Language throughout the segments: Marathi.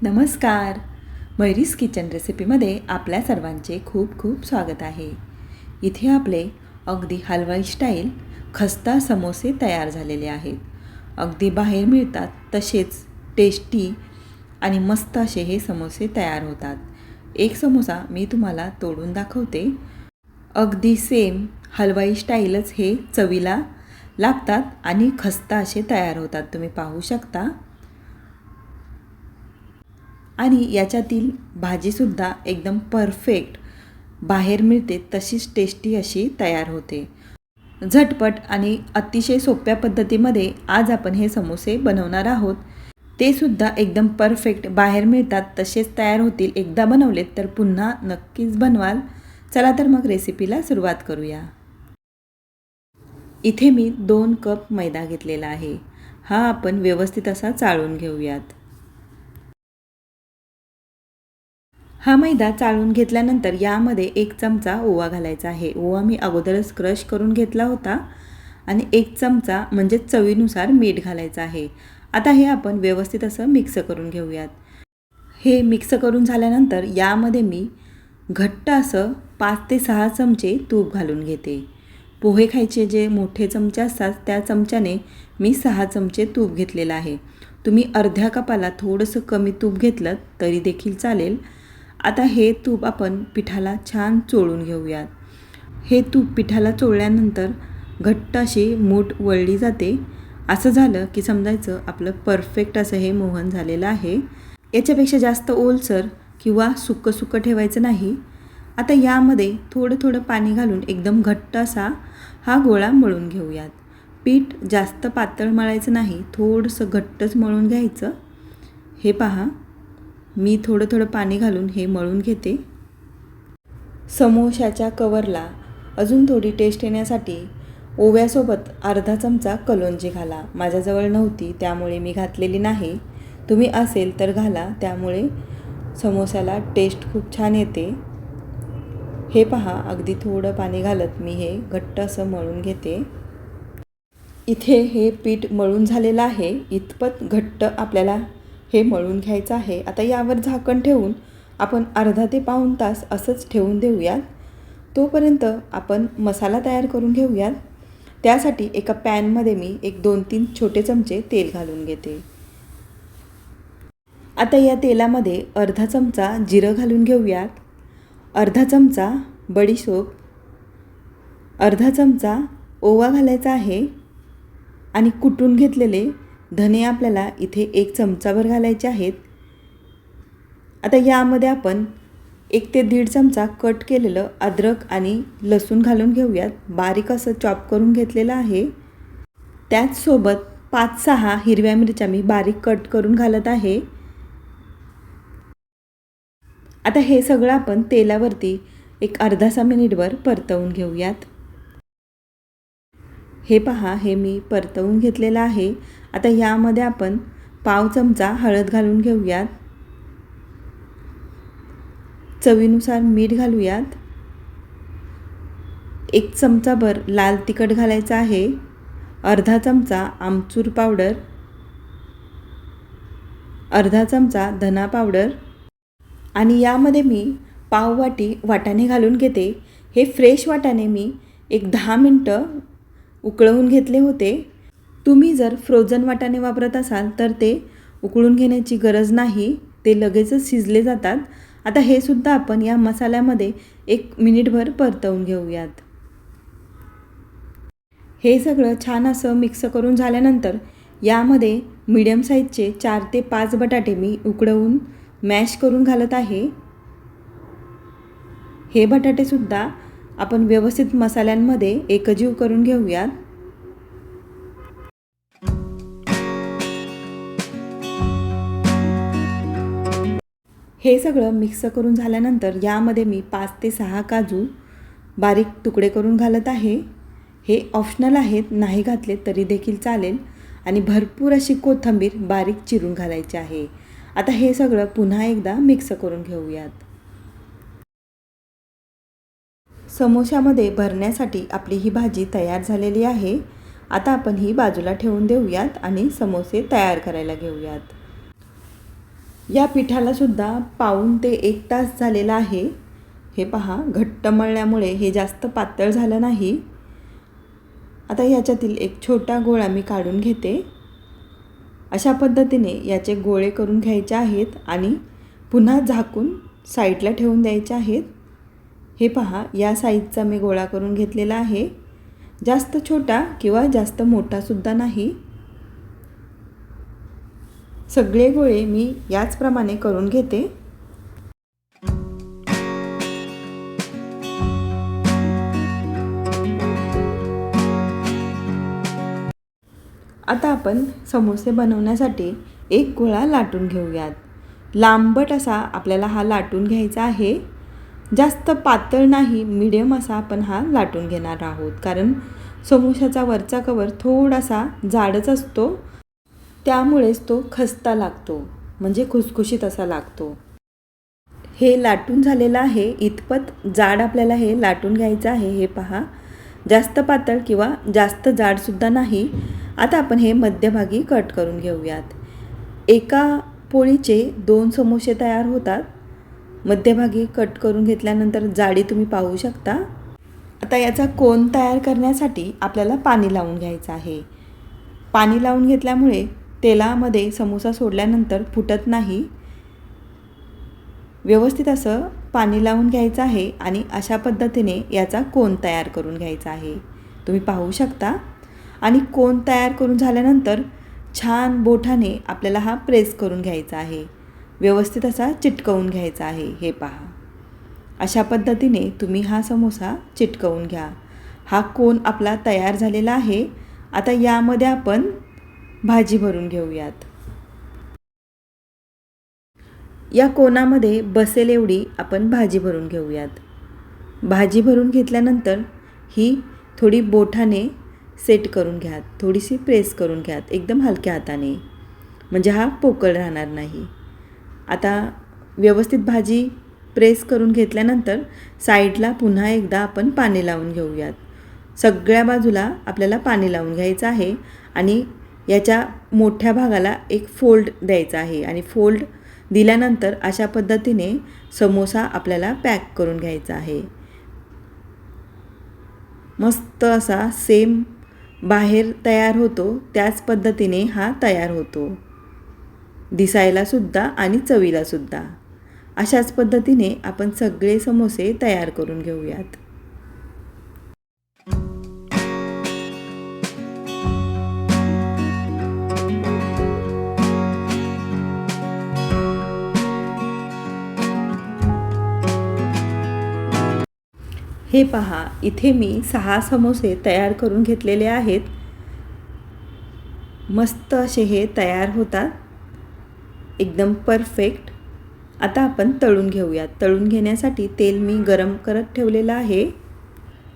नमस्कार. मयुरीज किचन रेसिपीमध्ये आपल्या सर्वांचे खूप खूप स्वागत आहे. इथे आपले अगदी हलवाई स्टाईल खस्ता समोसे तयार झालेले आहेत. अगदी बाहेर मिळतात तसेच टेस्टी आणि मस्त असे हे समोसे तयार होतात. एक समोसा मी तुम्हाला तोडून दाखवते. अगदी सेम हलवाई स्टाईलच हे चवीला लागतात आणि खस्ता असे तयार होतात. तुम्ही पाहू शकता. आणि याच्यातील भाजीसुद्धा एकदम परफेक्ट बाहेर मिळते तशीच टेस्टी अशी तयार होते. झटपट आणि अतिशय सोप्या पद्धतीमध्ये आज आपण हे समोसे बनवणार आहोत. ते सुद्धा एकदम परफेक्ट बाहेर मिळतात तसेच तयार होतील. एकदा बनवलेत तर पुन्हा नक्कीच बनवाल. चला तर मग रेसिपीला सुरुवात करूया. इथे मी 2 कप मैदा घेतलेला आहे. हा आपण व्यवस्थित असा चाळून घेऊयात. हा मैदा चाळून घेतल्यानंतर यामध्ये 1 चमचा ओवा घालायचा आहे. ओवा मी अगोदरच क्रश करून घेतला होता आणि 1 चमचा म्हणजे चवीनुसार मीठ घालायचं आहे. आता हे आपण व्यवस्थित असं मिक्स करून घेऊयात. हे मिक्स करून झाल्यानंतर यामध्ये मी घट्ट असं 5 ते 6 चमचे तूप घालून घेते. पोहे खायचे जे मोठे चमचे असतात त्या चमच्याने मी 6 चमचे तूप घेतलेलं आहे. तुम्ही अर्ध्या कपाला थोडंसं कमी तूप घेतलं तरी देखील चालेल. आता हे तूप आपण पिठाला छान चोळून घेऊयात. हे तूप पिठाला चोळल्यानंतर घट्ट अशी मूठ वळली जाते. असं झालं की समजायचं आपलं परफेक्ट असं हे मोहन झालेलं आहे. याच्यापेक्षा जास्त ओलसर किंवा सुक्कं ठेवायचं नाही. आता यामध्ये थोडं थोडं पाणी घालून एकदम घट्ट असा हा गोळा मळून घेऊयात. पीठ जास्त पातळ मळायचं नाही, थोडंसं घट्टच मळून घ्यायचं. हे पहा, मी थोडं पाणी घालून हे मळून घेते. समोशाच्या कवरला अजून थोडी टेस्ट येण्यासाठी ओव्यासोबत अर्धा चमचा कलोंजी घाला. माझ्याजवळ नव्हती त्यामुळे मी घातलेली नाही. तुम्ही असेल तर घाला, त्यामुळे समोस्याला टेस्ट खूप छान येते. हे पहा, अगदी थोडं पाणी घालत मी हे घट्ट असं मळून घेते. इथे हे पीठ मळून झालेलं आहे. इतपत घट्ट आपल्याला हे मळून घ्यायचं आहे. आता यावर झाकण ठेवून आपण अर्धा ते पाऊण तास असंच ठेवून देऊयात. तोपर्यंत आपण मसाला तयार करून घेऊयात. त्यासाठी एका पॅनमध्ये मी 2-3 छोटे चमचे तेल घालून घेते. आता या तेलामध्ये अर्धा चमचा जिरं घालून घेऊयात, अर्धा चमचा बडीशोप, अर्धा चमचा ओवा घालायचा आहे आणि कुटून घेतलेले धने आपल्याला इथे 1 चमचाभर घालायचे आहेत. आता यामध्ये आपण 1 ते 1.5 चमचा कट केलेलं अद्रक आणि लसूण घालून घेऊयात. बारीक असं चॉप करून घेतलेलं आहे. त्याचसोबत 5-6 हिरव्या मिरच्या मी बारीक कट करून घालत आहे. आता हे सगळं आपण तेलावरती एक अर्धा मिनिटभर परतवून घेऊयात. हे पहा, हे मी परतवून घेतलेलं आहे. आता यामध्ये आपण पाव चमचा हळद घालून घेऊयात, चवीनुसार मीठ घालूयात, 1 चमचाभर लाल तिखट घालायचं आहे, अर्धा चमचा आमचूर पावडर, अर्धा चमचा धना पावडर आणि यामध्ये मी पाव वाटी वाटाणे घालून घेते. हे फ्रेश वाटाणे मी 10 मिनटं उकळवून घेतले होते. तुम्ही जर फ्रोझन वाटाणे वापरत असाल तर ते उकळून घेण्याची गरज नाही, ते लगेचच शिजले जातात. आता हे सुद्धा आपण या मसाल्यामध्ये 1 मिनिटभर परतवून घेऊयात. हे सगळं छान असं मिक्स करून झाल्यानंतर यामध्ये मीडियम साईजचे 4 ते 5 बटाटे मी उकडवून मॅश करून घालत आहे. हे बटाटेसुद्धा आपण व्यवस्थित मसाल्यांमध्ये एकजीव करून घेऊयात. हे सगळं मिक्स करून झाल्यानंतर यामध्ये मी 5 ते 6 काजू बारीक तुकडे करून घालत आहे. हे ऑप्शनल आहेत, नाही घातले तरी देखील चालेल. आणि भरपूर अशी कोथिंबीर बारीक चिरून घालायची आहे. आता हे सगळं पुन्हा एकदा मिक्स करून घेऊयात. समोशामध्ये भरण्यासाठी आपली ही भाजी तयार झालेली आहे. आता आपण ही बाजूला ठेवून देऊयात आणि समोसे तयार करायला घेऊयात. 2 ते 3 मिनिटं झालेली आहेत. आता आपण ही बाजूला ठेवून देऊयात आणि समोसे तयार करायला घेऊयात. समोशामध्ये भरण्यासाठी आपली ही भाजी तयार झालेली आहे. आता आपण ही बाजूला ठेवून देऊयात आणि समोसे तयार करायला घेऊयात. या पिठाला सुद्धा पाऊण ते 1 तास झालेला आहे. हे पहा, घट्ट मळल्यामुळे हे जास्त पातळ झालं नाही. आता याच्यातील एक छोटा गोळा मी काढून घेते. अशा पद्धतीने याचे गोळे करून घ्यायचे आहेत आणि पुन्हा झाकून साईडला ठेवून द्यायचे आहेत. हे पहा, या साईजचा मी गोळा करून घेतलेला आहे. जास्त छोटा किंवा जास्त मोठासुद्धा नाही. सगळे गोळे मी याचप्रमाणे करून घेते. आता आपण समोसे बनवण्यासाठी एक गोळा लाटून घेऊयात. लांबट असा आपल्याला हा लाटून घ्यायचा आहे. जास्त पातळ नाही, मीडियम असा आपण हा लाटून घेणार आहोत. कारण समोशाचा वरचा कवर थोडासा जाडच असतो, त्यामुळेच तो खस्ता लागतो, म्हणजे खुसखुशीत असा लागतो. हे लाटून झालेलं आहे. इतपत जाड आपल्याला हे लाटून घ्यायचं आहे. हे पहा, जास्त पातळ किंवा जास्त जाडसुद्धा नाही. आता आपण हे मध्यभागी कट करून घेऊयात. एका पोळीचे 2 समोसे तयार होतात. मध्यभागी कट करून घेतल्यानंतर जाडी तुम्ही पाहू शकता. आता याचा कोन तयार करण्यासाठी आपल्याला पाणी लावून घ्यायचं आहे. पाणी लावून घेतल्यामुळे तेलामध्ये समोसा सोडल्यानंतर फुटत नाही. व्यवस्थित असं पाणी लावून घ्यायचं आहे आणि अशा पद्धतीने याचा कोन तयार करून घ्यायचा आहे. तुम्ही पाहू शकता. आणि कोन तयार करून झाल्यानंतर छान बोटाने आपल्याला हा प्रेस करून घ्यायचा आहे. व्यवस्थित असा चिटकवून घ्यायचा आहे. हे पहा, अशा पद्धतीने तुम्ही हा समोसा चिटकवून घ्या. हा कोन आपला तयार झालेला आहे. आता यामध्ये आपण भाजी भरून घेऊयात. या कोनामध्ये बसेल एवढी आपण भाजी भरून घेऊयात. भाजी भरून घेतल्यानंतर ही थोडी बोटाने सेट करून घ्या. थोडीशी प्रेस करून घ्या, एकदम हलक्या हाताने, म्हणजे हा पोकळ राहणार नाही. आता व्यवस्थित भाजी प्रेस करून घेतल्यानंतर साईडला पुन्हा एकदा आपण पाणी लावून घेऊयात. सगळ्या बाजूला आपल्याला पाणी लावून घ्यायचं आहे आणि याच्या मोठ्या भागाला एक फोल्ड द्यायचा आहे. आणि फोल्ड दिल्यानंतर अशा पद्धतीने समोसा आपल्याला पॅक करून घ्यायचा आहे. मस्त असा सेम बाहेर तयार होतो त्याच पद्धतीने हा तयार होतो, दिसायला सुद्धा आणि चवीला सुद्धा. अशाच पद्धतीने आपण सगळे समोसे तयार करून घेऊयात. हे पहा, इथे मी 6 समोसे तयार करून घेतलेले आहेत. मस्त असे हे तयार होतात, एकदम परफेक्ट. आता आपण तळून घेऊयात. तळून घेण्यासाठी तेल मी गरम करत ठेवलेलं आहे.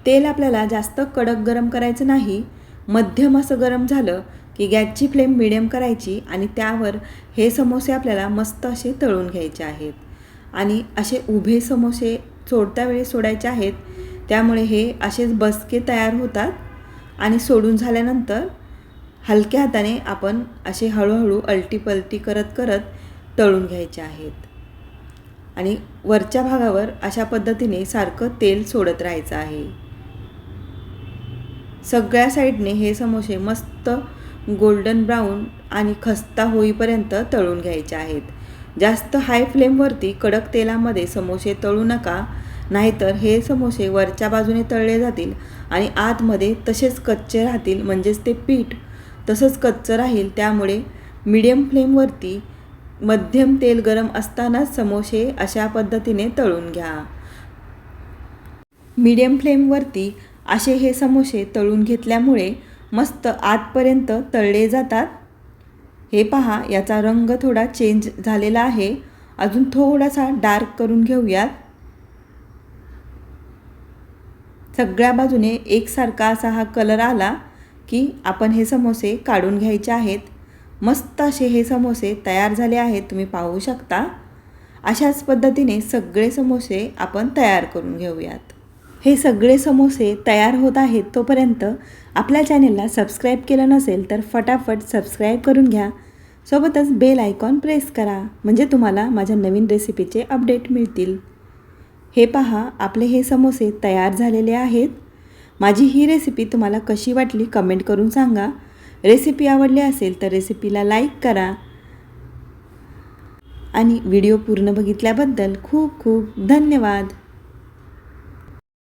तेल आपल्याला जास्त कडक गरम करायचं नाही. मध्यम असं गरम झालं की गॅसची फ्लेम मिडियम करायची आणि त्यावर हे समोसे आपल्याला मस्त असे तळून घ्यायचे आहेत. आणि असे उभे समोसे सोडता वेळी सोडायचे आहेत, त्यामुळे हे असेच बसके तयार होतात. आणि सोडून झाल्यानंतर हलक्या हाताने आपण असे हळूहळू अलटी-पलटी करत करत तळून घ्यायचे आहेत. आणि वरच्या भागावर अशा पद्धतीने सारखं तेल सोडत राहायचं आहे. सगळ्या साईडने हे समोसे मस्त गोल्डन ब्राऊन आणि खस्ता होईपर्यंत तळून घ्यायचे आहेत. जास्त हाय फ्लेमवरती कडक तेलामध्ये समोसे तळू नका, नाहीतर हे समोसे वरच्या बाजूने तळले जातील आणि आतमध्ये तसेच कच्चे राहतील, म्हणजेच ते पीठ तसंच कच्चं राहील. त्यामुळे मीडियम फ्लेमवरती मध्यम तेल गरम असतानाच समोसे अशा पद्धतीने तळून घ्या. मीडियम फ्लेमवरती असे हे समोसे तळून घेतल्यामुळे मस्त आतपर्यंत तळले जातात. हे पहा, याचा रंग थोडा चेंज झालेला आहे. अजून थोडासा डार्क करून घेऊयात. सगळ्या बाजूने एकसारखा असा हा कलर आला की आपण हे समोसे काढून घ्यायचे आहेत. मस्त असे हे समोसे तयार झाले आहेत, तुम्ही पाहू शकता. अशाच पद्धतीने सगळे समोसे आपण तयार करून घेऊयात. हे सगळे समोसे तयार होत आहेत तोपर्यंत आपल्या चॅनेलला सबस्क्राईब केलं नसेल तर फटाफट सबस्क्राईब करून घ्या. सोबतच बेल आयकॉन प्रेस करा म्हणजे तुम्हाला माझ्या नवीन रेसिपीचे अपडेट मिळतील. हे पहा, आपले हे समोसे तयार झालेले आहेत. माझी ही रेसिपी तुम्हाला कशी वाटली कमेंट करून सांगा. रेसिपी आवडली असेल तर रेसिपीला लाईक करा आणि व्हिडिओ पूर्ण बघितल्याबद्दल खूप खूप धन्यवाद.